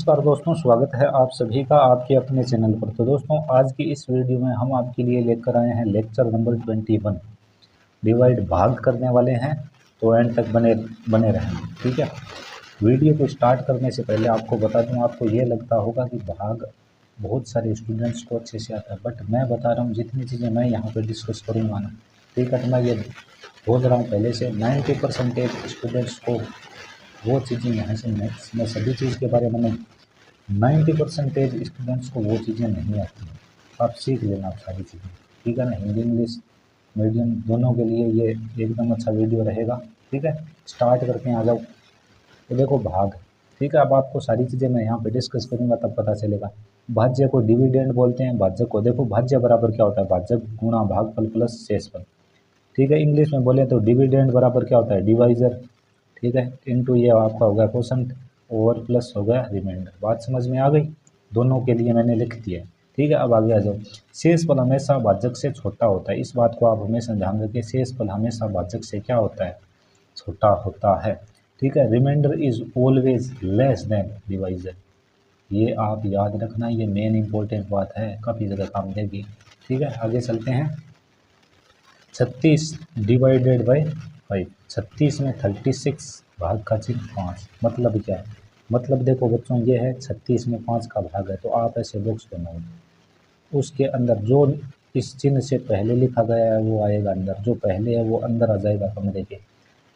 नमस्कार दोस्तों, स्वागत है आप सभी का आपके अपने चैनल पर। तो दोस्तों, आज की इस वीडियो में हम आपके लिए लेकर आए हैं लेक्चर नंबर 21। डिवाइड भाग करने वाले हैं, तो एंड तक बने बने रहें, ठीक है। वीडियो को स्टार्ट करने से पहले आपको बता दूं, आपको ये लगता होगा कि भाग बहुत सारे स्टूडेंट्स को अच्छे से आता है, बट मैं बता रहा हूँ जितनी चीज़ें मैं यहाँ पर डिस्कस करूँगा ना, ठीक है, तो मैं ये बोल रहा हूँ पहले से 90% स्टूडेंट्स को वो चीज़ें यहाँ से मैं सभी चीज़ के बारे में नहीं, 90% स्टूडेंट्स को वो चीज़ें नहीं आती हैं। आप सीख लेना आप सारी चीज़ें, ठीक है ना। हिंदी इंग्लिश मीडियम दोनों के लिए ये एकदम अच्छा वीडियो रहेगा, ठीक है। स्टार्ट करके आ जाओ। तो देखो भाग, ठीक है। अब आपको सारी चीज़ें मैं यहाँ पे डिस्कस करूँगा, तब पता चलेगा। भाज्य को डिविडेंड बोलते हैं, भाज्य को देखो, भाज्य बराबर क्या होता है, भाज्य गुणा भागफल प्लस शेषफल, ठीक है। इंग्लिश में बोले तो डिविडेंड बराबर क्या होता है, डिवाइजर, ठीक है, इनटू ये आपका हो गया कोशंट और प्लस हो गया रिमाइंडर। बात समझ में आ गई, दोनों के लिए मैंने लिख दिया है, ठीक है। अब आगे आ जाओ। शेषफल हमेशा भाजक से छोटा होता है, इस बात को आप हमेशा ध्यान रखें। शेषफल हमेशा भाजक से क्या होता है, छोटा होता है, ठीक है। Remainder is always less than divisor, ये आप याद रखना, ये मेन इंपॉर्टेंट बात है, काफ़ी ज़्यादा काम देगी, ठीक है। आगे चलते हैं। 36 डिवाइडेड बाई 5, 36 में 36 भाग का चिन्ह 5, मतलब क्या है, मतलब देखो बच्चों, ये है 36 में 5 का भाग है, तो आप ऐसे बॉक्स बनाओगे, उसके अंदर जो इस चिन्ह से पहले लिखा गया है वो आएगा अंदर, जो पहले है वो अंदर आ जाएगा कमरे के,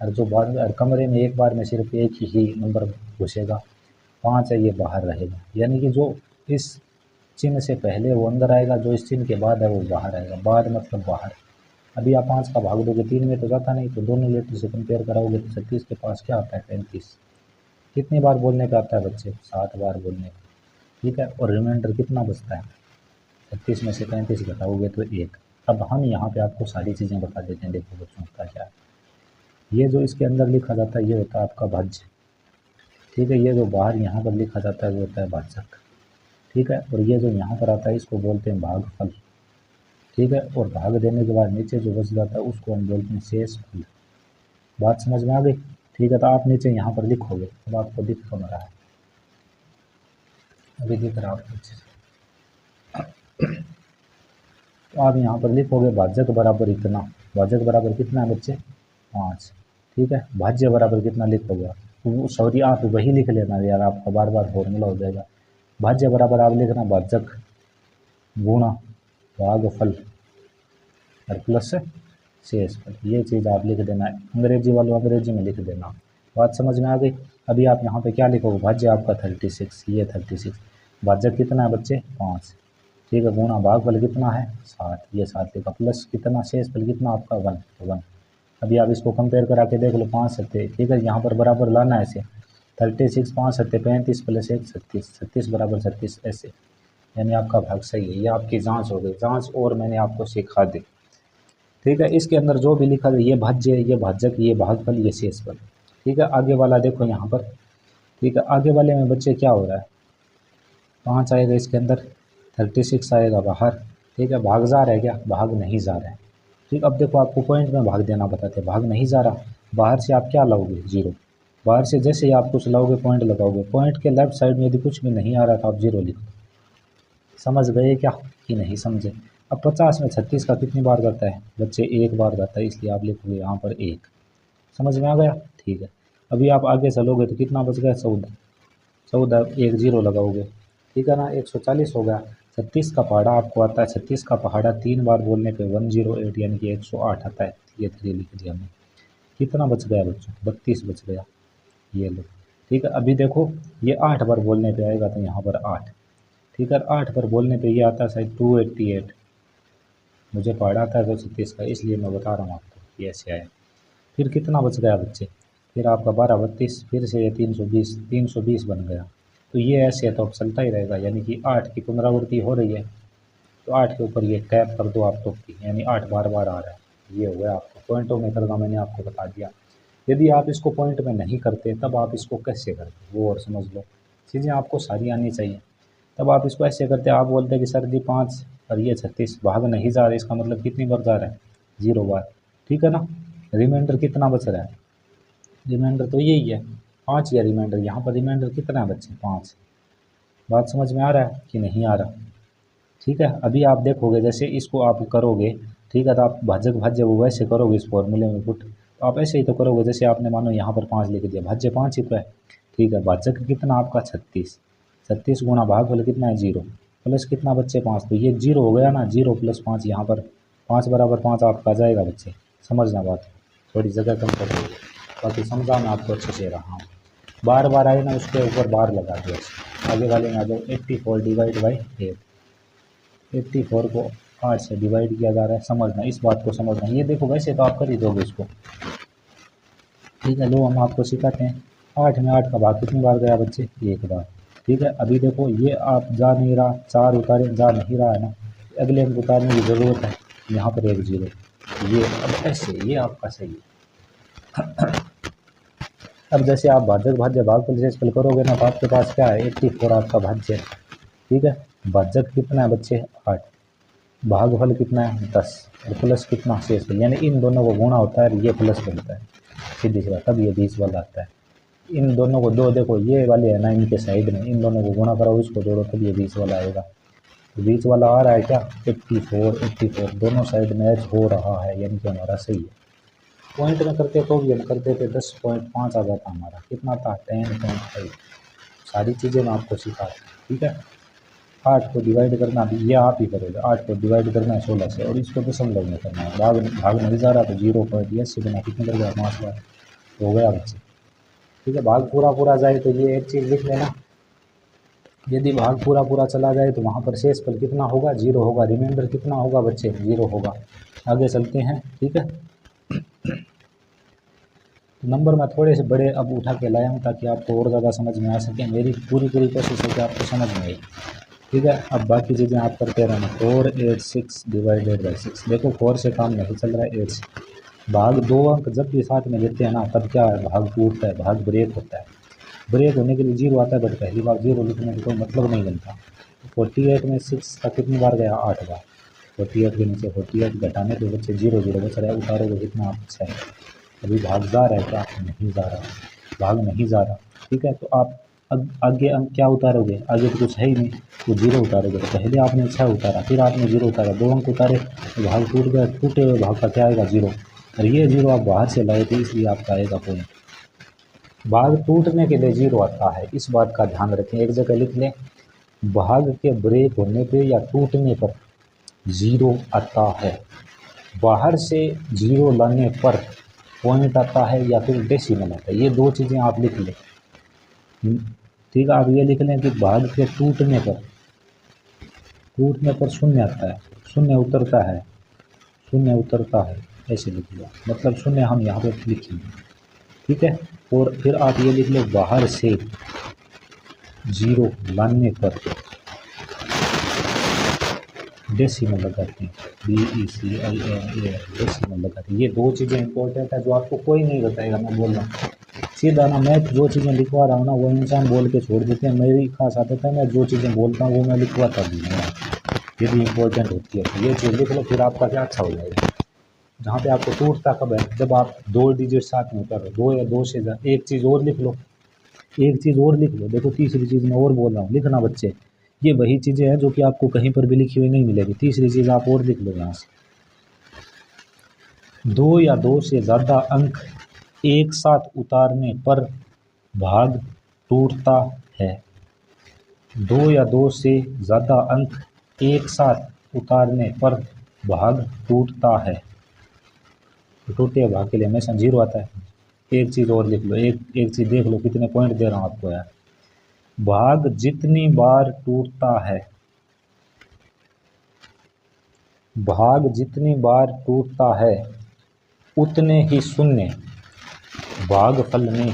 और जो बाद में कमरे में एक बार में सिर्फ एक ही नंबर घुसेगा, 5 है, ये बाहर रहेगा। यानी कि जो इस चिन्ह से पहले वो अंदर आएगा, जो इस चिन्ह के बाद है वो बाहर आएगा। बाद मतलब बाहर। अभी आप 5 का भाग दोगे 3 में तो जाता नहीं, तो दोनों लेटर से कंपेयर कराओगे तो 36 के पास क्या आता है, 35। कितनी बार बोलने पे आता है बच्चे, 7 बार बोलने पे, ठीक है। और रिमाइंडर कितना बचता है, 36 में से 35 घटाओगे तो 1। अब हम यहाँ पे आपको सारी चीज़ें बता देते हैं। देखो बच्चों का क्या है, ये जो इसके अंदर लिखा जाता है ये होता है आपका भाज्य, ठीक है। ये जो बाहर यहाँ पर लिखा जाता है वो होता है भाजक, ठीक है। और ये जो यहाँ पर आता है इसको बोलते हैं भागफल, ठीक है। और भाग देने के बाद नीचे जो बच जाता है उसको हम बोलते हैं शेषफल। बात समझ में आ गई, ठीक है। तो आप नीचे यहाँ पर लिखोगे, अब आपको दिख कम रहा है, अभी दिख रहा है आपको अच्छे से। तो आप यहाँ पर लिखोगे भाजक बराबर इतना, भाजक बराबर कितना है बच्चे, 5, ठीक है। भाज्य बराबर कितना लिखोगे आप, सॉरी आप वही लिख लेना यार, आपका बार बार फॉर्मूला हो जाएगा। भाज्य बराबर आप लिखना भाजक गुणा भागफल और प्लस शेषफल, ये चीज़ आप लिख देना है। अंग्रेजी वालों अंग्रेजी में लिख देना। बात समझ में आ गई। अभी आप यहाँ पे क्या लिखोगे, भाज्य आपका 36, ये 36, भाजक कितना है बच्चे, 5, ठीक है, गुणा भागफल कितना है, 7, ये 7 लिखा, प्लस कितना शेषफल कितना आपका 1, तो 1। अभी आप इसको कंपेयर करा के देख लो, 5 सत्ते, ठीक है, यहाँ पर बराबर लाना है ऐसे, 36 5 सत्ते 35 प्लस 1 36, 36 बराबर 36 ऐसे, यानी आपका भाग सही है। ये आपकी जाँच हो गई, जाँच और मैंने आपको सिखा दी, ठीक है। इसके अंदर जो भी लिखा है, ये भाज्य, ये भाजक, ये भागफल, ये शेषफल, ठीक है। आगे वाला देखो यहाँ पर, ठीक है, आगे वाले में बच्चे क्या हो रहा है, 5 आएगा इसके अंदर, 36 आएगा बाहर, ठीक है। भाग जा रहा है क्या, भाग नहीं जा रहा है, ठीक। अब देखो आपको पॉइंट में भाग देना बताते हैं, भाग नहीं जा रहा, बाहर से आप क्या लाओगे, 0, बाहर से जैसे ही आप कुछ लाओगे पॉइंट लगाओगे, पॉइंट के लेफ्ट साइड में यदि कुछ भी नहीं आ रहा तो आप 0 लिखो। समझ गए क्या कि नहीं समझे। अब 50 में 36 का कितनी बार जाता है बच्चे, एक बार जाता है, इसलिए आप लिखोगे यहाँ पर 1। समझ में आ गया, ठीक है। अभी आप आगे चलोगे तो कितना बच गया, 14, 14 1 0 लगाओगे, ठीक है ना, 140 हो गया। 36 का पहाड़ा आपको आता है, 36 का पहाड़ा 3 बार बोलने पे 108 यानी कि 108 आता है, ये 3 लिख दिया हमने। कितना बच गया बच्चों, 32 बच गया, ये लो, ठीक है। अभी देखो ये 8 बार बोलने पे आएगा तो यहाँ पर 8, ठीक है। 8 पर बोलने पे ये आता है शायद 288, मुझे पढ़ा था 136 का, इसलिए मैं बता रहा हूँ आपको, ये ऐसे आया। फिर कितना बच गया बच्चे, फिर आपका 12 32, फिर से ये 320, 320 बन गया। तो ये ऐसे तो अब चलता ही रहेगा, यानी कि 8 की पुनरावृत्ति हो रही है, तो 8 के ऊपर ये टैप कर दो आप, तो यानी 8 बार बार आ रहा है। ये हो गया, आपको पॉइंटों में करना मैंने आपको बता दिया। यदि आप इसको पॉइंट में नहीं करते तब आप इसको कैसे करते वो और समझ लो, चीज़ें आपको सारी आनी चाहिए। तब आप इसको ऐसे करते, आप बोलते हैं कि सर जी 5 और ये 36 भाग नहीं जा रहा, इसका मतलब कितनी बार जा रहा है, 0 बार, ठीक है ना। रिमाइंडर कितना बच रहा है, रिमाइंडर तो यही है 5 या रिमाइंडर, यहाँ पर रिमाइंडर कितना है बच्चे, 5, बात समझ में आ रहा है कि नहीं आ रहा? ठीक है, अभी आप देखोगे जैसे इसको आप करोगे, ठीक है, तो आप भाजक भाज्य वो वैसे करोगे इस फॉर्मूले में पुट, तो आप ऐसे ही तो करोगे जैसे आपने मानो यहाँ पर 5 लिख दिया, भाज्य 5 ही तो है। ठीक है, भाजक कितना आपका 36, 36 गुणा भागफल कितना है 0, प्लस कितना बच्चे 5, तो ये 0 हो गया ना, 0 + 5 यहाँ पर 5 बराबर 5 आपका जाएगा बच्चे। समझना बात, थोड़ी जगह कम कर दोगे, बाकी समझा मैं आपको अच्छे से रहा हूँ। बार बार आए ना उसके ऊपर बार लगा दिया, आगे वाले में आ जाओ। 84 डिवाइड बाई 8, 84 को 8 से डिवाइड किया जा रहा है। समझना, इस बात को समझना। ये देखो वैसे तो आप कर ही दोगे इसको, ठीक है, लो हम आपको सिखाते हैं। 8 में 8 का भाग कितनी बार गया बच्चे? 1 बार। ठीक है, अभी देखो ये आप जा नहीं रहा, 4 उतारे जा नहीं रहा है ना, अगले अंक उतारने की ज़रूरत है, यहाँ पर 1 0, ये अब ऐसे ये आपका सही है। अब जैसे आप भाजक भाज्य भागफल से इसको करोगे ना, तो आपके पास क्या है? 84 आपका भाज्य है। ठीक है, भाजक कितना है बच्चे? 8, भागफल कितना है? 10, और प्लस कितना? शेषफल, यानी इन दोनों को गुणा होता है और ये प्लस बनता है, सीधी सी बात, तब ये 20 वाला आता है। इन दोनों को दो देखो, ये वाले है ना इनके साइड में, इन दोनों को गुणा कराओ, इसको जोड़ो, तब ये 20 वाला आएगा। तो 20 वाला आ रहा है क्या? 84, 84 दोनों साइड मैच हो रहा है, यानी कि हमारा सही है। पॉइंट में करते तो भी हम करते थे 10.5 आ जाता हमारा, कितना था? 10.5। सारी चीज़ें मैं आपको सिखा रहा हूँ, ठीक है। 8 को डिवाइड करना भी ये आप ही करोगे, 8 को डिवाइड करना है 16 से, और इसको दशमलव में करना है। भाग नहीं जा रहा तो 0.80 बना, कितने कर गया? 5 बार हो गया बच्चे। ठीक है, भाग पूरा पूरा जाए तो ये एक चीज़ लिख लेना, यदि भाग पूरा पूरा चला जाए तो वहाँ पर शेषफल कितना होगा? 0 होगा। रिमाइंडर कितना होगा बच्चे? 0 होगा। आगे चलते हैं, ठीक है। नंबर मैं थोड़े से बड़े अब उठा के लाया हूँ ताकि आपको और ज़्यादा समझ में आ सके। मेरी पूरी कोशिश है कि आपको समझ में आए, ठीक है। अब बाकी चीज़ें आप करते रहना। 486 डिवाइडेड बाई 6, देखो 4 से काम नहीं चल रहा है, 8 से। भाग 2 अंक जब भी साथ में लेते हैं ना, तब क्या है? भाग टूटता है, भाग ब्रेक होता है। ब्रेक होने के लिए 0 आता है, बट पहली बार 0 लिखने का कोई मतलब नहीं बनता। 48 में 6 का कितनी बार गया? 8 बार। 48 के नीचे 48 घटाने के बच्चे 0 0 बच रहा है, उतारोगे कितना? 6। अभी भाग जा रहा है क्या? नहीं जा रहा, भाग नहीं जा रहा, ठीक है। तो आप आगे अंक क्या उतारोगे? आगे तो कुछ है ही नहीं, तो 0 उतारोगे। तो पहले आपने 6 उतारा, फिर आपने 0 उतारा, 2 अंक उतारे तो भाग टूट गया। टूटे हुए भाग का क्या आएगा? 0। और ये 0 आप बाहर से लाए थे, इसलिए आपका आएगा पॉइंट। भाग टूटने के लिए 0 आता है, इस बात का ध्यान रखें। एक जगह लिख लें, भाग के ब्रेक होने पे या टूटने पर 0 आता है। बाहर से 0 लाने पर पॉइंट आता है या फिर डेसिमल आता है, ये 2 चीज़ें आप लिख लें, ठीक है। आप ये लिख लें कि भाग के टूटने पर शून्य आता है, शून्य उतरता है, शून्य उतरता है, ऐसे लिख लो। मतलब शून्य हम यहाँ पे लिखेंगे, ठीक है। और फिर आप ये लिख लो, बाहर से 0 लाने पर डेसिमल लगाते हैं, DECIMAL, डेसिमल लगाते हैं। ये 2 चीज़ें इंपॉर्टेंट है जो आपको कोई नहीं बताएगा, मैं बोल रहा हूँ सीधा ना। मैं जो चीज़ें लिखवा रहा हूँ ना, वो इंसान बोल के छोड़ देते हैं। मेरी खास आदत है, मैं जो चीज़ें बोलता हूँ वो मैं लिखवाता भी नहीं, यदि इंपॉर्टेंट होती है तो ये चीज़ लिख लो, फिर आपका क्या अच्छा हो जाएगा। जहाँ पे आपको टूटता कब है? जब आप 2 डिजिट साथ में उतर 2 या 2 से एक चीज़ और लिख लो, एक चीज़ और लिख लो। देखो तीसरी चीज़ मैं और बोल रहा हूँ, लिखना बच्चे, ये वही चीज़ें हैं जो कि आपको कहीं पर भी लिखी हुई नहीं मिलेगी। तीसरी चीज़ आप और लिख लो यहाँ से, 2 या 2 से ज़्यादा अंक एक साथ उतारने पर भाग टूटता है। 2 या 2 से ज़्यादा अंक एक साथ उतारने पर भाग टूटता है। तो टूटे हुए भाग के लिए हमेशा 0 आता है। एक चीज़ और लिख लो, एक चीज़ देख लो, कितने पॉइंट दे रहा हूँ आपको यार। भाग जितनी बार टूटता है, भाग जितनी बार टूटता है उतने ही शून्य भागफल में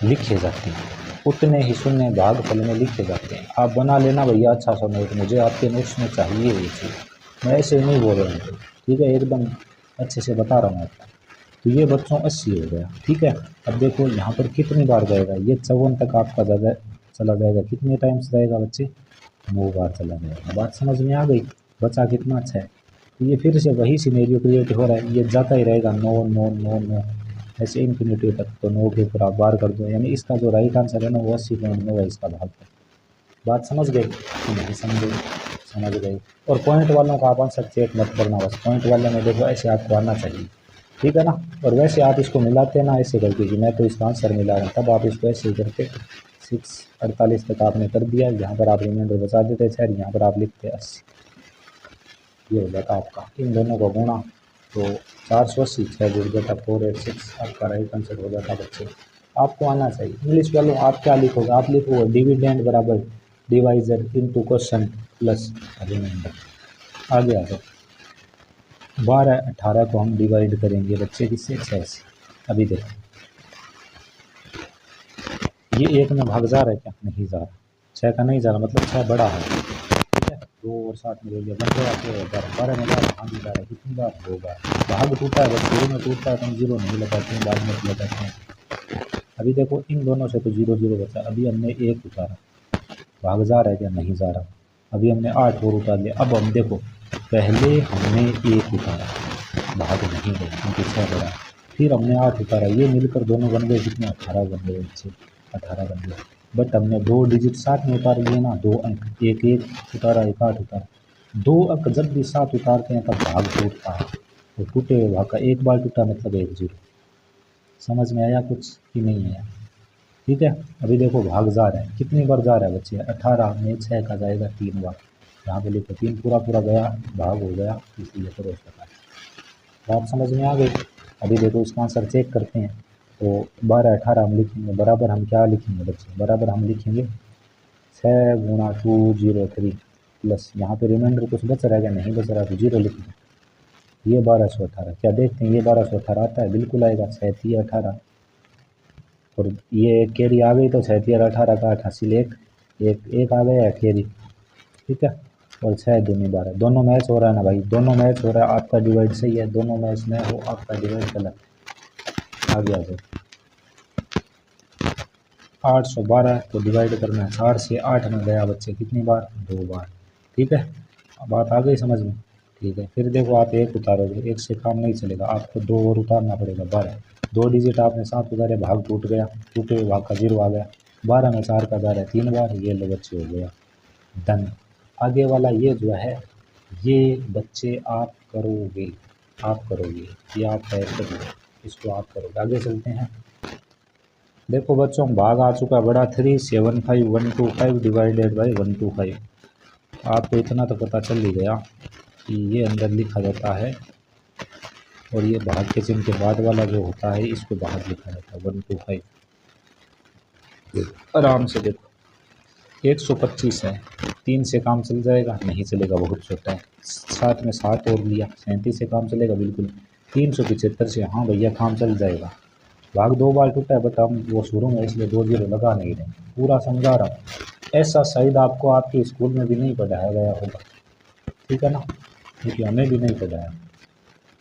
लिखे जाते हैं, उतने ही शून्य भागफल में लिखे जाते हैं। आप बना लेना भैया अच्छा सा नोट, मुझे आपके नोट्स में चाहिए ये चीज़, मैं ऐसे ही नहीं बोल रहा हूँ, ठीक है, एकदम अच्छे से बता रहा हूँ आपको। तो ये बच्चों 80 हो गया, ठीक है। अब देखो यहाँ पर कितनी बार जाएगा, ये 54 तक आपका ज़्यादा चला जाएगा। कितने टाइम्स जाएगा बच्चे? 9 बार चला जाएगा। बात समझ में आ गई? बचा कितना? 6। तो ये फिर से वही सिनेरियो क्रिएट हो रहा है, ये जाता ही रहेगा 9 9 9 9 ऐसे इन्फिनिटी तक। तो 9 के ऊपर आप बार कर दो, यानी इसका जो राइट आंसर है ना वो 80.9 है इसका भाग। बात समझ गए कि नहीं समझे? समझ गए। और पॉइंट वालों का आप आंसर चेक मत करना, बस पॉइंट वाले में देखो ऐसे आपको आना चाहिए, ठीक है ना। और वैसे आप इसको मिलाते ना ऐसे करके कि मैं तो इसका आंसर मिला रहा हूँ, तब आप इसको ऐसे ही करके 6:48 तक आपने कर दिया। यहाँ पर आप रिमाइंडर बचा देते सर, यहाँ पर आप लिखते 80, ये हो जाता आपका। इन दोनों को गुणा तो 480, 6 जुड़ जाता 486, आपका राइट आंसर हो जाता बच्चे। आपको आना चाहिए। इंग्लिश वालों आप क्या लिखोगे? आप लिखोगे डिविडेंड बराबर divisor into question plus remainder. आगे आ जाओ। 12-18 को हम डिवाइड करेंगे बच्चे किससे? 6 से। अभी देखो ये एक में भाग जा रहा है क्या? नहीं जा रहा। 6 का नहीं जा रहा, मतलब 6 बड़ा है, ठीक है। 2 और 7 में ले लिया, बन गया 12 में भाग जा रहा है, कितनी बार? 2 बार। भाग टूटा है, बस शुरू में टूटता है तो हम जीरो नहीं लगाते हैं, बाद में लगाते हैं। अभी देखो इन दोनों से तो 0 0 बचा, अभी हमने 1 उतारा, भाग जा रहा है क्या? नहीं जा रहा। अभी हमने 8 और उतार लिया। अब हम देखो पहले हमने 1 उतारा, भाग नहीं गए क्योंकि 6 बड़ा है, फिर हमने 8 उतारा, ये मिलकर दोनों बन गए कितने? 18 बन गए बच्चे, 18 बन गए। बट हमने 2 डिजिट साथ में उतार लिए ना, 2 अंक, एक 1 उतारा, एक 8 उतारा। 2 अंक जब भी साथ उतारते हैं तब भाग टूटता है, तो टूटे हुए भाग का एक बार टूटा मतलब 1 0। समझ में आया कुछ कि नहीं आया? ठीक है। अभी देखो भाग जा रहा है, कितनी बार जा रहा है बच्चे? 18 में 6 का जाएगा 3 बार, यहाँ पे लिखो 3 पूरा पूरा गया, भाग हो गया, इसलिए करो इसका। बात समझ में आ गई? अभी देखो इसका आंसर चेक करते हैं। तो 12-18 हम लिखेंगे, बराबर हम क्या लिखेंगे बच्चे? बराबर हम लिखेंगे 6 गुणा 203 प्लस, यहाँ पे रिमाइंडर कुछ बच रहा है क्या? नहीं बच रहा तो 0 लिखेंगे। ये 1218, क्या देखते हैं ये 1218 आता है? बिल्कुल आएगा। 6 3 18, और ये कैरी आ गई तो 6 3 18 का 88, एक आ गया है कैरी, ठीक है। और 6 दूनी 12, दोनों मैच हो रहा है ना भाई? दोनों मैच हो रहा है, आपका डिवाइड सही है, दोनों मैच में हो, आपका डिवाइड गलत। आ गया सर 812 को डिवाइड करना है 4 से, 8 में गया बच्चे कितनी बार? 2 बार, ठीक है। अब बात आ गई समझ में? ठीक है। फिर देखो आप 1 उतारोगे, 1 से काम नहीं चलेगा, आपको 2 और उतारना पड़ेगा, 12। 2 डिजिट आपने साथ उतारे, भाग टूट गया, टूटे हुए भाग का 0 आ गया। 12 में 4 का जा रहा है 3 बार, ये लो बच्चे हो गया डन। आगे वाला ये जो है ये बच्चे आप करोगे, ये आप तय करोगे, इसको आप करोगे। आगे चलते हैं। देखो बच्चों भाग आ चुका है बड़ा, 375125 डिवाइडेड बाई 125। आपको इतना तो पता चल ही गया कि ये अंदर लिखा जाता है, और ये भाग के चिन्ह के बाद वाला जो होता है इसको बाहर लिखा जाता है 125। आराम से देखो 125 है, 3 से काम चल जाएगा? नहीं चलेगा, बहुत छोटा है। साथ में 7 और लिया, 37 से काम चलेगा? बिल्कुल। 375 से हाँ भैया काम चल जाएगा। भाग 2 बार टूटा है, बट हम वो शुरू में इसलिए 2 0 लगा नहीं रहे, पूरा समझा रहा हूँ। ऐसा शायद आपको आपके स्कूल में भी नहीं पढ़ाया गया होगा, ठीक है ना, क्योंकि हमें भी नहीं पढ़ाया,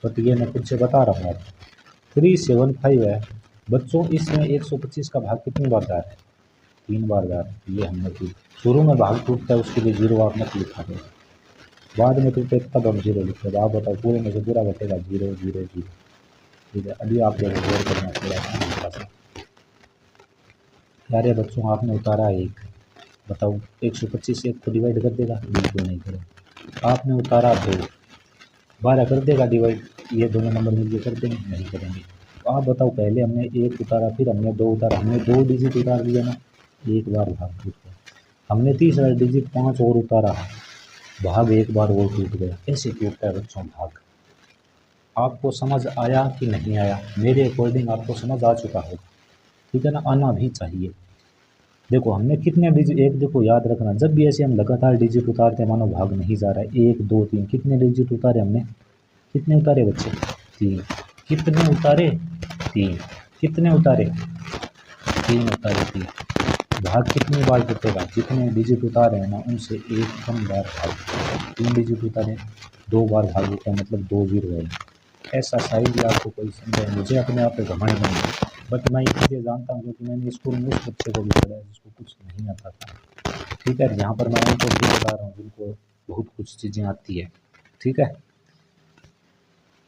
बट ये मैं खुद से बता रहा हूँ आपको। 375 है बच्चों, इसमें 125 का भाग कितनी बार जा रहा है? 3 बार जा रहा है। ये हमने की शुरू में भाग टूटता है उसके लिए 0 आप मत लिखा करो, बाद में टूटे तब हम 0 लिखेंगे। आप बताओ पूरे में से पूरा घटेगा 0 0 0, ठीक है। अभी आप लोग गौर करना थोड़ा सा। यार बच्चों आपने उतारा 1, बताओ 125 1 को डिवाइड कर देगा? बिल्कुल नहीं करेगा। आपने उतारा 2, 12 कर देगा डिवाइड? ये दोनों नंबर मिलकर कर देंगे? नहीं करेंगे। तो आप बताओ पहले हमने 1 उतारा, फिर हमने 2 उतारा, हमने 2 डिजिट उतार दिया ना, एक बार भाग टूट गया। हमने तीसरा डिजिट 5 और उतारा, भाग एक बार और टूट गया। ऐसे टूटता है बच्चों भाग। आपको समझ आया कि नहीं आया? मेरे अकॉर्डिंग आपको समझ आ चुका होगा, ठीक है ना, आना भी चाहिए। देखो हमने कितने डिजिट, एक देखो याद रखना, जब भी ऐसे हम लगातार डिजिट उतारते हैं मानो भाग नहीं जा रहा है, 1 2 3, कितने डिजिट उतारे हमने? कितने उतारे बच्चे? 3। कितने उतारे? 3। कितने उतारे? 3 उतारे। 3 भाग कितनी बार टूटेगा? जितने डिजिट उतारे हैं ना उनसे एक कम बार भाग। 3 डिजिट उतारे, 2 बार भाग होता है, मतलब 2 0 है। ऐसा शायद ही आपको कोई समझे, मुझे अपने आप पे घमंड नहीं है, बट मैं ये चीज़ें जानता हूँ क्योंकि मैंने स्कूल में उस बच्चे को भी पढ़ा है जिसको कुछ नहीं आता था, ठीक है। यहाँ पर मैं उनको भी बता रहा हूँ जिनको बहुत कुछ चीज़ें आती है, ठीक है।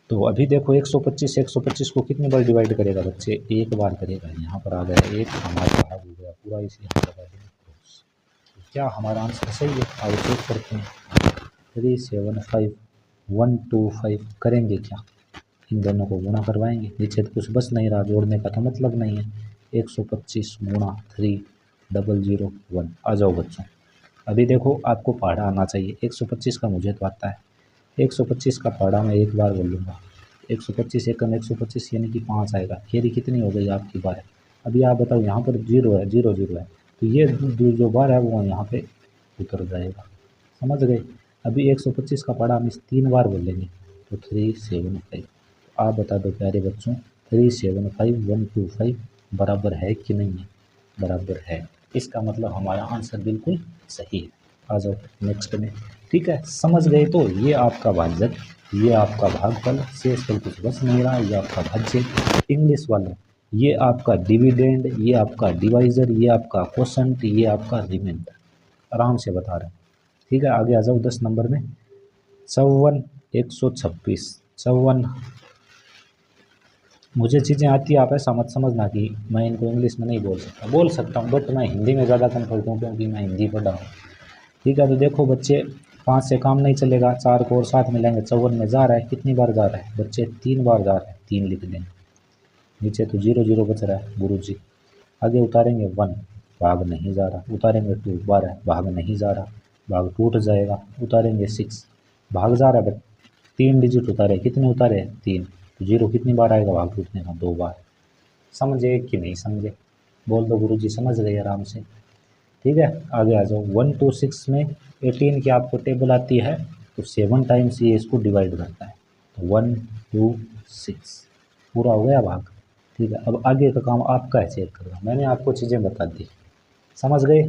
तो अभी देखो 125 को कितनी बार डिवाइड करेगा बच्चे? एक बार करेगा। यहाँ पर आ गया 1, हमारा भाग हो गया पूरा, इसे यहाँ लगा देंगे क्रॉस। क्या हमारा आंसर सही है? आओ चेक करते हैं। 375 करेंगे क्या? इन दोनों को गुणा करवाएंगे, नीचे तो कुछ बच नहीं रहा, जोड़ने का तो मतलब नहीं है। 125 गुणा 3001। आ जाओ बच्चों, अभी देखो आपको पहाड़ा आना चाहिए। 125 का मुझे तो आता है, 125 का पहाड़ा मैं एक बार बोलूँगा। 125 एकम 125 यानी कि 5 आएगा। खेरी कितनी हो गई आपकी बार? अभी आप बताओ, यहाँ पर 0 है, 0 है, तो ये जो बार है वो यहाँ पे उतर जाएगा। समझ गए? अभी 125 का पहाड़ा हम इस 3 बार बोलेंगे तो 375। आप बता दो प्यारे बच्चों, 375125 बराबर है कि नहीं है? बराबर है। इसका मतलब हमारा आंसर बिल्कुल सही है। आ जाओ नेक्स्ट में। ठीक है, समझ गए? तो ये आपका भाजक, ये आपका भागफल, शेषफल कुछ बच नहीं रहा, ये आपका भाज्य। इंग्लिश वालों, ये आपका डिविडेंड, ये आपका डिवाइजर, ये आपका क्वोशंट, ये आपका रिमाइंडर। आराम से बता रहे हैं। ठीक है, आगे आ जाओ 10 नंबर में। 54 126 54। मुझे चीज़ें आती है, आप ऐसा मत समझना कि मैं इनको इंग्लिश में नहीं बोल सकता हूँ, बट मैं हिंदी में ज़्यादा कम्फर्ट हूँ क्योंकि मैं हिंदी पढ़ा हूँ। ठीक है, तो देखो बच्चे, 5 से काम नहीं चलेगा, 4 को और साथ मिलाएंगे। 54 में जा रहा है, कितनी बार जा रहा है बच्चे? 3 बार जा रहा है, 3 लिख देंगे। नीचे तो 0 बच रहा है गुरु जी। आगे उतारेंगे 1, भाग नहीं जा रहा। उतारेंगे 2, 12, भाग नहीं जा रहा, भाग टूट जाएगा। उतारेंगे 6, भाग जा रहा है, बट 3 डिजिट उतारे, कितने उतारे? 3। तो 0 कितनी बार आएगा भाग टूटने का? 2 बार। समझे कि नहीं समझे? बोल दो गुरु जी, समझ गए आराम से। ठीक है, आगे आ जाओ। 1 to 6 में 18 की आपको टेबल आती है, तो 7 टाइम्स ये इसको डिवाइड करता है। तो 1 2 6 पूरा हो गया भाग। ठीक है, अब आगे का काम आपका है चेक करना। मैंने आपको चीज़ें बता दी, समझ गए?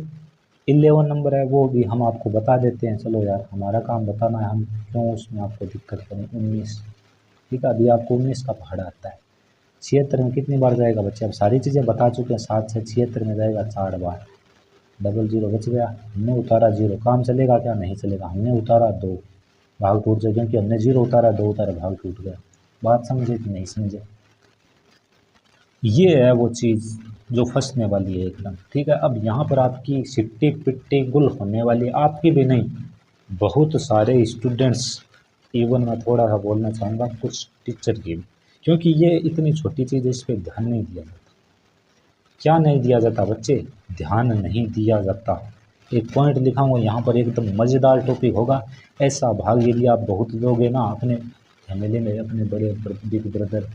11 नंबर है, वो भी हम आपको बता देते हैं। चलो यार, हमारा काम बताना है, हम क्यों उसमें आपको दिक्कत करें। 19। ठीक है, अभी आपको 19 का पहाड़ा आता है। 76 में कितनी बार जाएगा बच्चे? अब सारी चीज़ें बता चुके हैं। 7 से 76 में जाएगा 4 बार। 00 बच गया, हमने उतारा 0। काम चलेगा क्या? नहीं चलेगा। हमने उतारा 2, भाग टूट जाए, क्योंकि हमने 0 उतारा, 2 उतारा, भाग टूट गया। बात समझे कि नहीं समझे? ये है वो चीज़ जो फंसने वाली है एकदम। ठीक है, अब यहाँ पर आपकी सिट्टी पिट्टी गुल होने वाली, आपकी भी नहीं, बहुत सारे स्टूडेंट्स, इवन मैं थोड़ा सा बोलना चाहूँगा कुछ टीचर की भी, क्योंकि ये इतनी छोटी चीज़ है, इस पर ध्यान नहीं दिया जाता। क्या नहीं दिया जाता बच्चे? ध्यान नहीं दिया जाता। एक पॉइंट लिखाऊंगा यहाँ पर, एकदम मज़ेदार टॉपिक होगा। ऐसा भाग यदि आप बहुत लोगे ना अपने फैमिली में, अपने बड़े बिग ब्रदर,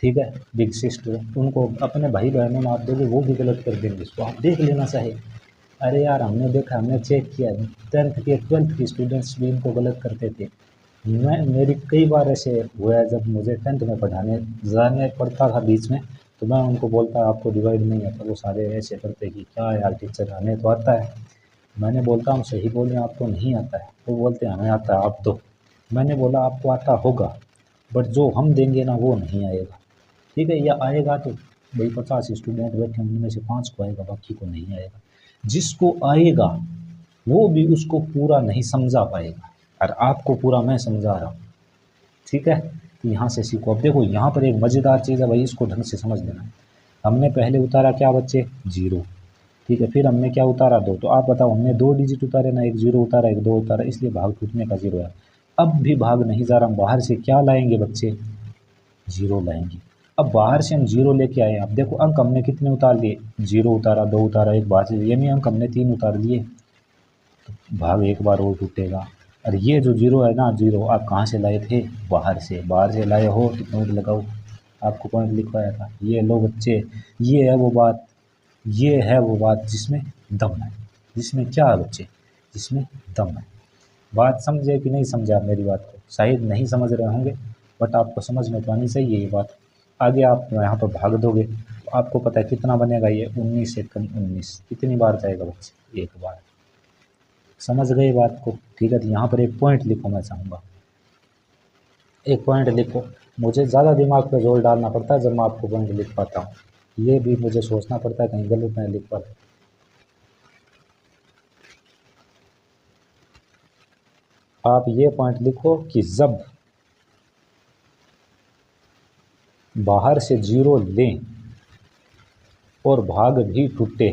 ठीक है, बिग सिस्टर, उनको अपने भाई बहनों में आप दोगे, वो भी गलत कर देंगे इसको, आप देख लेना चाहे। अरे यार, हमने देखा, हमने चेक किया, 10th के 12th के स्टूडेंट्स भी इनको गलत करते थे। मेरी कई बार ऐसे हुआ है, जब मुझे 10th में पढ़ाने जाने पड़ता था बीच में, तो मैं उनको बोलता आपको डिवाइड नहीं आता, वो सारे ऐसे करते कि क्या यार टीचर, हमें तो आता है। मैंने बोलता हूँ सही बोलें, आपको नहीं आता है? वो बोलते हैं हमें आता है, आप दो। मैंने बोला आपको आता होगा, बट जो हम देंगे ना वो नहीं आएगा। ठीक है, या आएगा तो भाई 50 स्टूडेंट बैठे, उनमें से 5 को आएगा, बाकी को नहीं आएगा। जिसको आएगा वो भी उसको पूरा नहीं समझा पाएगा, और आपको पूरा मैं समझा रहा हूँ। ठीक है, तो यहाँ से सीखो। अब देखो यहाँ पर एक मज़ेदार चीज़ है भाई, इसको ढंग से समझ लेना। हमने पहले उतारा क्या बच्चे? 0। ठीक है, फिर हमने क्या उतारा? 2। तो आप बताओ, हमने 2 डिजिट उतारे ना, एक 0 उतारा, एक 2 उतारा, इसलिए भाग टूटने का 0 है। अब भी भाग नहीं जा रहा, हम बाहर से क्या लाएंगे बच्चे? 0 लाएंगे। अब बाहर से हम 0 लेके आए, अब देखो अंक हमने कितने उतार लिए? 0 उतारा, 2 उतारा, एक बाहर से, यानी अंक हमने 3 उतार लिए। भाग एक बार और टूटेगा। और ये जो 0 है ना, 0 आप कहाँ से लाए थे? बाहर से। बाहर से लाए हो तो पॉइंट लगाओ, आपको पॉइंट लिखवाया था। ये लो बच्चे, ये है वो बात, ये है वो बात जिसमें दम है। जिसमें क्या है बच्चे? जिसमें दम है। बात समझे कि नहीं समझे आप मेरी बात को? शायद नहीं समझ रहे होंगे, बट आपको समझ में तो आनी चाहिए ये बात। आगे आप यहाँ पर भाग दोगे तो आपको पता है कितना बनेगा ये? 19 से कम 19 कितनी बार जाएगा बच्चे? एक बार। समझ गए बात को? ठीक है, तो यहाँ पर एक पॉइंट लिखो, मैं चाहूँगा एक पॉइंट लिखो। मुझे ज़्यादा दिमाग पे जोर डालना पड़ता है जब मैं आपको पॉइंट लिख पाता हूँ, ये भी मुझे सोचना पड़ता है कहीं गलत नहीं लिख पाता। आप ये पॉइंट लिखो कि जब बाहर से 0 लें और भाग भी टूटे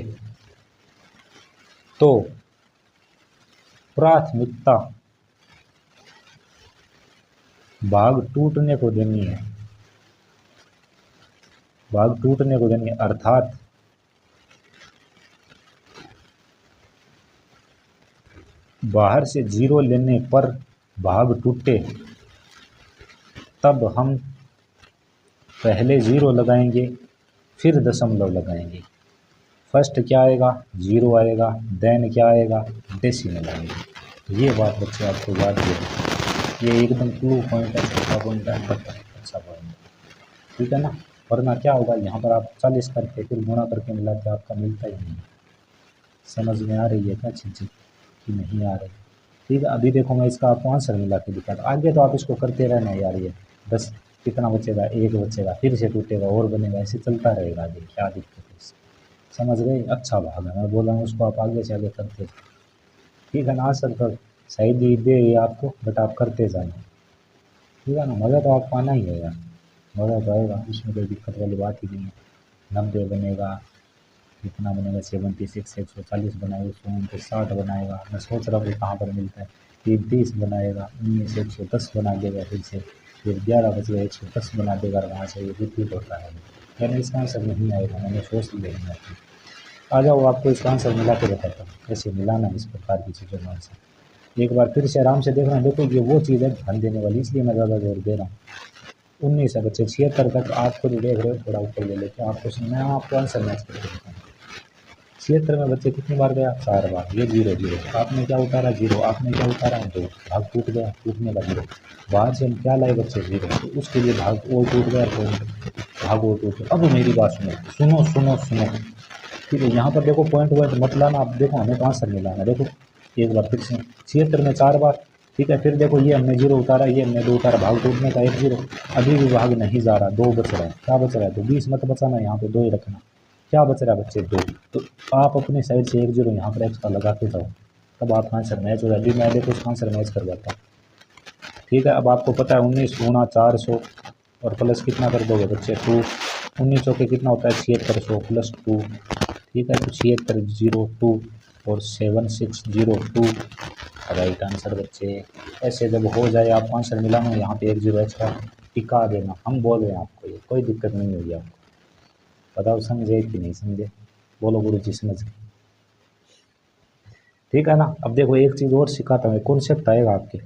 तो प्राथमिकता भाग टूटने को देनी है, भाग टूटने को देनी है, अर्थात बाहर से 0 लेने पर भाग टूटे तब हम पहले 0 लगाएंगे फिर दशमलव लगाएंगे। फर्स्ट क्या आएगा, 0 आएगा, देन क्या आएगा, डेसिमल आएगा। तो ये बात बच्चे आपको याद रखिए, ये एकदम क्लू पॉइंट है, छोटा पॉइंट है, बट अच्छा पॉइंट है, ठीक है ना। वरना क्या होगा, यहाँ पर आप 40 करके फिर गुणा करके मिलाते आपका मिलता ही नहीं। समझ में आ रही है क्या चीज़ कि नहीं आ रही? ठीक है, अभी देखो मैं इसका आपको आंसर मिला के दिखा, आगे तो आप इसको करते रहना यार। ये 10 कितना बचेगा, 1 बचेगा, फिर से टूटेगा और बनेगा, ऐसे चलता रहेगा आगे, क्या दिक्कत है इससे? समझ गए? अच्छा भाग है, मैं बोल रहा हूँ उसको आप आगे से आगे करते जाए, ठीक है ना। आंसर तो सही दे ये आपको, बट आप करते जाए, ठीक है ना। मज़ा तो आपको आना ही है यार, मज़ा तो आएगा, उसमें कोई दिक्कत वाली बात ही नहीं है। 90 बनेगा, कितना बनेगा, 76, 140 बनाएगा, 160 बनाएगा। मैं सोच रहा हूँ कहाँ पर मिलता है, 30 बनाएगा, 19 110 बना देगा, फिर 11 बच गया, 110 बना देगा, और वहाँ से ये रिपीट होता है। यानी इसका आंसर नहीं आएगा, मैंने सोच लिया। आ जाओ, आपको इसका आंसर मिला के बताता हूँ कैसे मिलाना इस प्रकार की चीज़ों का आंसर। एक बार फिर से आराम से देखना, देखो ये वो चीज़ है ध्यान देने वाली, इसलिए मैं ज़्यादा जोर दे रहा हूँ। 19 है बच्चे, 76 तक आप खुद देख रहे हो, थोड़ा ऊपर ले लेके आपको मैं आपको आंसर मैच करके बताऊँ। 76 में बच्चे कितनी बार गया, 4 बार। ये 0 0, आपने क्या उतारा, 0, आपने क्या उतारा, 2, भाग टूट गया, टूटने का 0। बाहर से हम क्या लाए बच्चे, 0, तो उसके लिए भाग और टूट गया, तो भाग और टूट गया। अब मेरी बात सुनो सुनो सुनो सुनो, ठीक है। यहाँ पर देखो पॉइंट मत लाना, आप देखो हमें तो आंसर मिलाना। देखो एक बार फिर से 76 में 4 बार, ठीक है। फिर देखो ये हमने 0 उतारा, ये हमने 2 उतारा, भाग टूटने का 1 0। अभी भी भाग नहीं जा रहा, 2 बच रहा है। क्या बच रहा है, तो 20 मत बचाना, यहाँ पे 2 ही रखना। क्या बच रहा है बच्चे, 2। तो आप अपने साइड से 1 0 यहाँ पर एक्स्ट्रा लगा के जाओ, तब आपका आंसर मैच हो जाए। अभी मैं देखो उसका आंसर मैच करवाता हूँ, ठीक है। अब आपको पता है 19 गुणा 400 और प्लस कितना कर दोगे बच्चे, 2। 19 चौके कितना होता है, 7600 प्लस 2, ठीक है। तो 7602 और 7602 राइट आंसर बच्चे। ऐसे जब हो जाए आप आंसर मिलाना, यहाँ पे 1 0 एक्स्ट्रा टिका देना। हम बोल रहे हैं आपको, ये कोई दिक्कत नहीं होगी आपको। बताओ समझे कि नहीं समझे, बोलो गुरु जी समझ गए, ठीक है ना। अब देखो एक चीज़ और सिखाता हूँ, कॉन्सेप्ट आएगा आपके।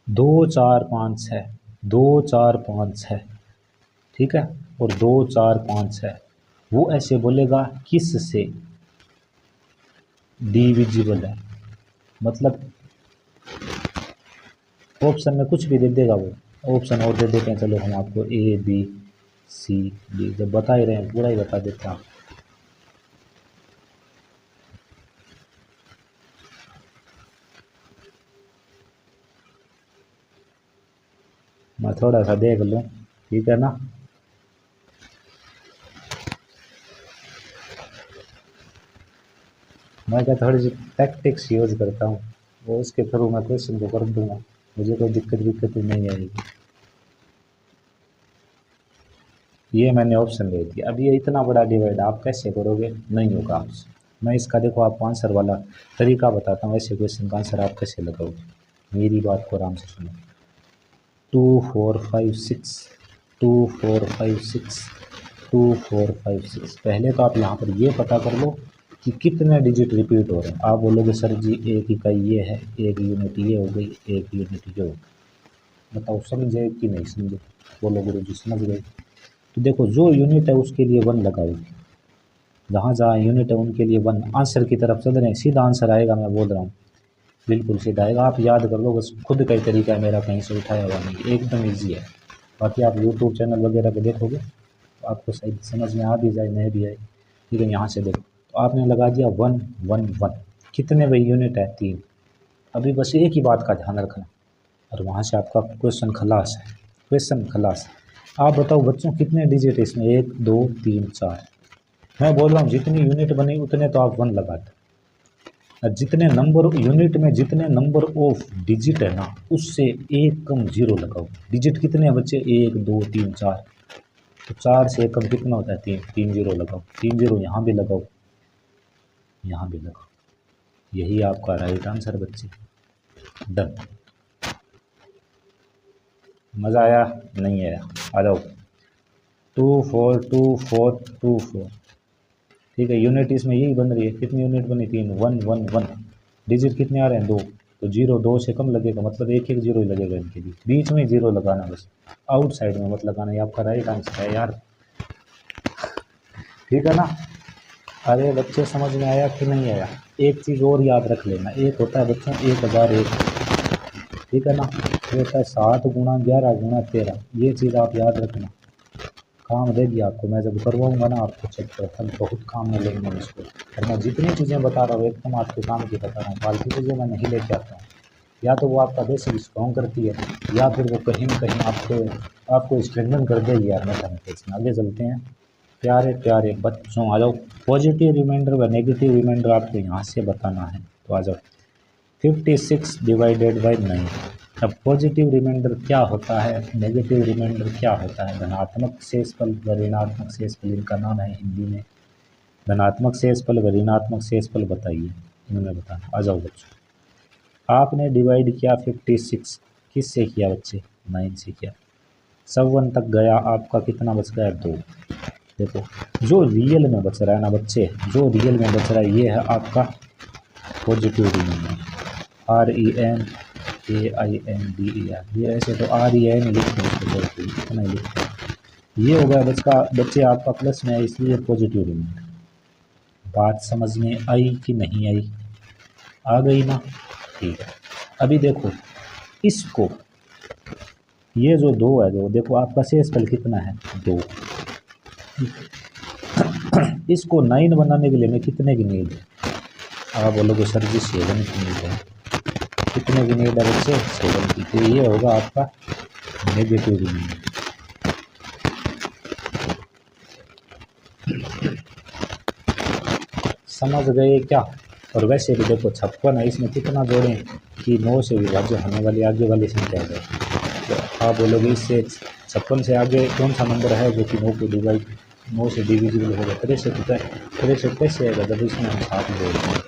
2 4 5 6, 2 4 5 6, ठीक है, और 2 4 5 6, वो ऐसे बोलेगा किस से डिविजिबल है, मतलब ऑप्शन में कुछ भी दे देगा वो। ऑप्शन और दे देते हैं, चलो हम आपको A B C D जब बता ही रहे हैं पूरा ही बता देते हैं। मैं थोड़ा सा देख लूँ, ठीक है ना। मैं क्या थोड़ी सी टैक्टिक्स यूज करता हूँ, वो उसके थ्रू मैं क्वेश्चन को कर दूंगा, मुझे कोई दिक्कत नहीं आएगी। ये मैंने ऑप्शन दे दिया। अब ये इतना बड़ा डिवाइड आप कैसे करोगे, नहीं होगा आपसे। मैं इसका देखो आपको आंसर वाला तरीका बताता हूँ, ऐसे क्वेश्चन का आंसर आप कैसे लगाओगे। मेरी बात को आराम से सुनो। 2 4 5 6, 2 4 5 6, 2 4 5 6। पहले तो आप यहाँ पर ये पता कर लो कि कितने डिजिट रिपीट हो रहे हैं। आप बोलोगे सर जी एक इकाई ये है, एक यूनिट ये हो गई, एक यूनिट ये हो गई। बताओ समझे कि नहीं समझे, बोलो गुरु जी समझ गए। तो देखो जो यूनिट है उसके लिए 1 लगाओगे, जहाँ जहाँ यूनिट है उनके लिए 1। आंसर की तरफ चल रहे हैं, सीधा आंसर आएगा, मैं बोल रहा हूँ बिल्कुल सीधा आएगा। आप याद कर लो, बस खुद का ही तरीका है मेरा, कहीं से उठाया हुआ नहीं, एकदम ईजी है। बाकी आप यूट्यूब चैनल वगैरह पे देखोगे तो आपको सही समझ में आ भी जाए नहीं भी आए, ठीक है। यहाँ से देखो, तो आपने लगा दिया 1 1 1, कितने भाई यूनिट है, 3। अभी बस एक ही बात का ध्यान रखना, और वहाँ से आपका क्वेश्चन खलास है, क्वेश्चन खलास। आप बताओ बच्चों कितने डिजिट है इसमें, 1 2 3 4। मैं बोल रहा हूँ जितनी यूनिट बनी उतने तो आप 1 लगाते, और जितने नंबर यूनिट में जितने नंबर ऑफ डिजिट है ना, उससे एक कम 0 लगाओ। डिजिट कितने हैं बच्चे, 1 2 3 4, तो 4 से एक कम कितना होता है, 3। 3 0 लगाओ, 3 0 यहाँ भी लगाओ, यहाँ भी लगाओ, यही आपका राइट आंसर बच्चे। डन। मज़ा आया? नहीं आया? आ जाओ। 242424। ठीक है, यूनिट इसमें यही बन रही है। कितनी यूनिट बनी? 3। 111। डिजिट कितने आ रहे हैं? 2। तो जीरो 2 से कम लगेगा, मतलब एक एक जीरो ही लगेगा इनके बीच में जीरो लगाना बस, आउटसाइड में मत लगाना। ये आपका राइट आंसर है यार। ठीक है ना? अरे बच्चे समझ में आया कि नहीं आया? एक चीज़ और याद रख लेना, एक होता है बच्चों 1001, ठीक है ना? ये होता है 7 गुणा 11 गुणा 13। ये चीज़ आप याद रखना, काम देगी आपको। मैं जब करवाऊंगा ना आपको चैप्टर, तब बहुत काम में लेंगे इसको। और मैं जितनी चीज़ें बता रहा हूँ एकदम आपके काम की बता रहा हूँ, फालतू चीज़ें मैं नहीं लेके आता हूँ। या तो वो आपका बेसिक स्ट्रॉन्ग करती है, या फिर वो कहीं ना कहीं आपको स्ट्रेंथन कर देगी यार मैथमेटिक्स में। आगे चलते हैं। प्यारे प्यारे बच्चों आ जाओ। पॉजिटिव रिमाइंडर व नेगेटिव रिमाइंडर आपको यहाँ से बताना है, तो आ जाओ। 56 डिवाइडेड बाई 9। अब पॉजिटिव रिमाइंडर क्या होता है, नेगेटिव रिमाइंडर क्या होता है? धनात्मक शेषफल व ऋणात्मक शेषफल इनका नाम है हिंदी में। धनात्मक शेषफल व ऋणात्मक शेषफल बताइए, इनमें बताना। आ जाओ बच्चों। आपने डिवाइड किया 56 किससे किया बच्चे? 9 से किया। 57 तक गया, आपका कितना बच गया? 2। देखो जो रियल में बच रहा है ना बच्चे, जो रियल में बच रहा है ये है आपका पॉजिटिव रिमाइंडर। REMAINDER। ये ऐसे तो REN लिखते हैं इसको, इतना ही लिखते हैं। ये हो गया बच्चे आपका प्लस में है, इसलिए पॉजिटिव रिमाइंडर। बात समझ में आई कि नहीं आई? आ गई ना? ठीक है। अभी देखो इसको, ये जो 2 है, जो देखो आपका शेषफल कितना है? 2। इसको 9 बनाने के लिए मैं कितने की नीड है? आप बोलोगे सर जी 7 की नीड है। कितने की नीड है बच्चे? 7 की। तो ये होगा आपका नेगेटिव रिमाइंडर। समझ गए क्या? और वैसे भी देखो 56 है, इसमें कितना जोड़ें कि 9 से विभाज्य होने वाली आगे वाली संख्या है। तो आप बोलोगे इससे 56 से आगे कौन सा नंबर है जो कि 9 से डिविजिबल होगा? 63 कैसे आएगा जब इसमें हम 7 जोड़ते हैं?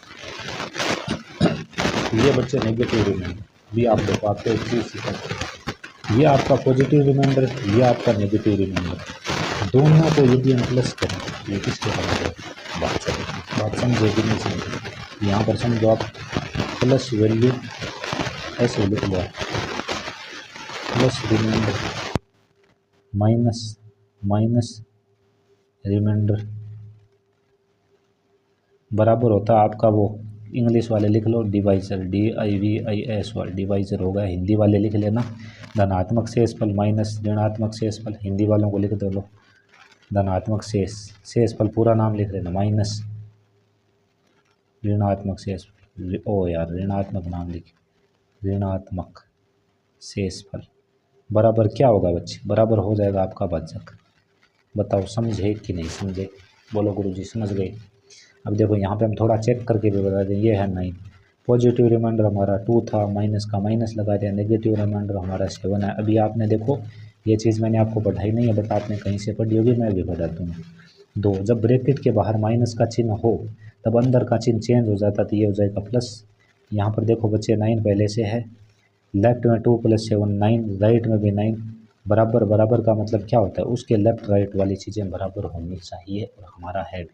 ये बच्चे नेगेटिव रिमाइंडर। भी आप देखो आपको एक चीज़ सिखाते, ये आपका पॉजिटिव रिमाइंडर, ये आपका नेगेटिव रिमाइंडर, दोनों को यदि हम प्लस करें, ये किसके बराबर है? बात समझेगी नहीं समझे? यहाँ पर समझो आप प्लस वैल्यू ऐसे लिख लो, प्लस रिमाइंडर माइनस रिमाइंडर बराबर होता है आपका वो, इंग्लिश वाले लिख लो डिवाइजर, DIVIS डिवाइजर होगा। हिंदी वाले लिख लेना धनात्मक शेषफल माइनस ऋणात्मक शेषफल। हिंदी वालों को लिख दो लो धनात्मक शेषफल पूरा नाम लिख लेना, माइनस ऋणात्मक शेषफल। ओ यार ऋणात्मक नाम लिख, ऋणात्मक शेषफल बराबर क्या होगा बच्चे? बराबर हो जाएगा आपका भाजक। बताओ समझे कि नहीं समझे? बोलो गुरुजी समझ गए? अब देखो यहाँ पे हम थोड़ा चेक करके भी बता दें। ये है 9, पॉजिटिव रिमाइंडर हमारा 2 था, माइनस का माइनस लगा दिया, नेगेटिव रिमाइंडर हमारा 7 है। अभी आपने देखो ये चीज़ मैंने आपको पढ़ाई नहीं है, बट आपने कहीं से पढ़ी होगी, मैं भी पढ़ा दूँगा। 2 जब ब्रैकेट के बाहर माइनस का चिन्ह हो तब अंदर का चिन्ह चेंज हो जाता, तो ये हो जाएगा प्लस। यहाँ पर देखो बच्चे 9 पहले से है, लेफ्ट में 2 + 7 9, राइट में भी 9। बराबर बराबर का मतलब क्या होता है? उसके लेफ्ट राइट वाली चीज़ें बराबर होनी चाहिए, और हमारा है भी,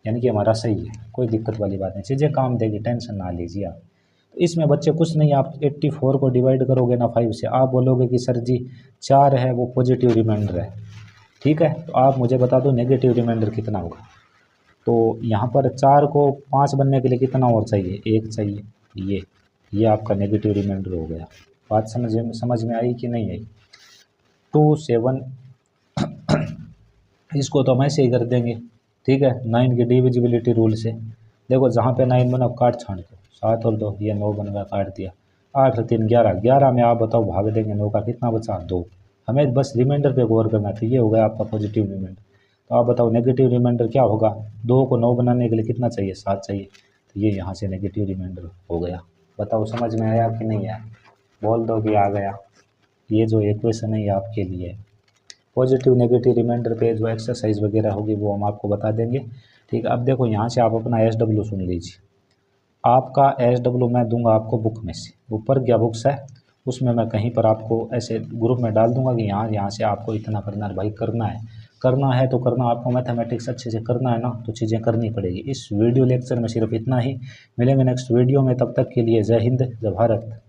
यानी कि हमारा सही है, कोई दिक्कत वाली बात नहीं, चीज़ें काम देगी, टेंशन ना लीजिए आप। तो इसमें बच्चे कुछ नहीं, आप 84 को डिवाइड करोगे ना 5 से, आप बोलोगे कि सर जी 4 है वो पॉजिटिव रिमाइंडर है, ठीक है? तो आप मुझे बता दो नेगेटिव रिमाइंडर कितना होगा। तो यहाँ पर 4 को 5 बनने के लिए कितना और चाहिए? 1 चाहिए। ये आपका नेगेटिव रिमाइंडर हो गया। बात समझ में आई कि नहीं आई? 2 7 इसको तो हम ऐसे ही कर देंगे, ठीक है? 9 की डिविजिबिलिटी रूल से देखो, जहाँ पे 9 बना काट छांट दो, 7 और 2 ये 9 बन गया, काट दिया। 8 और 3 11, 11 में आप बताओ भाग देंगे 9 का, कितना बचा? 2। हमें बस रिमाइंडर पे गौर करना था। ये हो गया आपका पॉजिटिव रिमाइंडर। तो आप बताओ नेगेटिव रिमाइंडर क्या होगा? 2 को 9 बनाने के लिए कितना चाहिए? 7 चाहिए। तो ये यहाँ से नेगेटिव रिमाइंडर हो गया। बताओ समझ में आया कि नहीं आया? बोल दो कि आ गया। ये जो इक्वेशन है ये आपके लिए है। पॉजिटिव नेगेटिव रिमाइंडर पे जो एक्सरसाइज वगैरह होगी वो हम आपको बता देंगे, ठीक है? अब देखो यहाँ से आप अपना SW सुन लीजिए। आपका SW मैं दूंगा आपको बुक में से, ऊपर क्या बुक्स है उसमें मैं कहीं पर आपको ऐसे ग्रुप में डाल दूंगा कि यहाँ से आपको इतना करना है भाई, करना है तो करना, आपको मैथमेटिक्स अच्छे से करना है ना, तो चीज़ें करनी पड़ेगी। इस वीडियो लेक्चर में सिर्फ इतना ही, मिलेंगे नेक्स्ट वीडियो में, तब तक के लिए जय हिंद जय भारत।